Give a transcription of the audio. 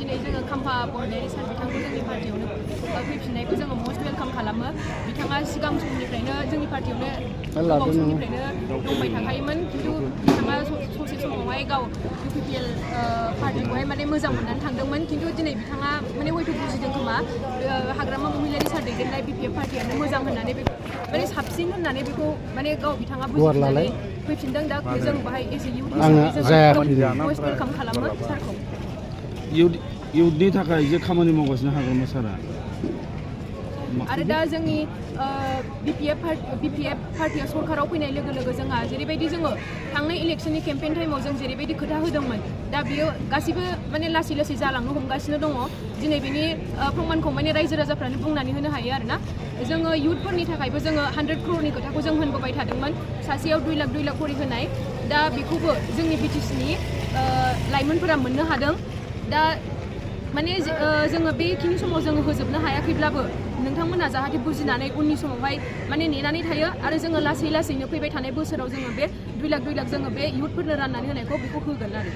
दिनै जोङो खाम्फा बरगयारि सार बिथांखौ जोंनि पार्टियावनो फैफिननायखौ जोङो मस्ट वेलकाम खालामो। बिथाङा सिगां समनिफ्रायनो जोंनि पार्टियावनो गोबाव समनिफ्रायनो दंबाय थाखायोमोन, खिन्थु बिथाङा ससे समावहाय गाव UPPL पार्टिखौहाय माने मोजां मोननानै थांदोंमोन, खिन्थु दिनै बिथाङा माने हयथ' बुजिदों खोमा हाग्रामा महिलारि सार दैदेननाय BPF पार्टियानो मोजां होननानै बेखौ माने साबसिन होननानै बेखौ माने गाव बिथाङा बुजिनानै फैफिनदों। दा जों बाहाय एज ए इउथ हिसाबै जों मस्ट वेलकाम खालामो सारखौ। इउथनि थाखाय जे खामानि मावगासिनो हाग्रामा सारा आरो दा जोंनि BPF पार्टिया सरकाराव फैनाय लोगो लोगो जोंहा जेरैबायदि जोङो थांनाय इलेक्शननि केम्पेइन टाइमाव जों जेरैबायदि खोथा होदोंमोन, दा बियो गासिबो माने लासै लासै जालांनो हमगासिनो दङ। दिनै बिनि प्रमाणखौ माने रायजो राजाफ्रानो बुंनानै होनो हायो आरोना। जोङो इउथफोरनि थाखायबो जोङो 100 crore खोथाखौ जों होनबोबाय थादोंमोन, सासेयाव 2 लाख खरि होनाय। दा बेखौबो जोंनि BTCनि लाइमोनफोरा मोननो हादों। दा माने जोङो बेखिनि समाव जोङो होजोबनो हायाखैब्लाबो नोंथांमोना जाहाथे बुजिनानै उननि समावहाय माने नेनानै थायो आरो जोङो लासै लासैनो फैबाय थानाय बोसोराव जोङो बे 2 लाख जोङो बे इउथफोरनो राननानै होनायखौ बेखौ होगोन आरो।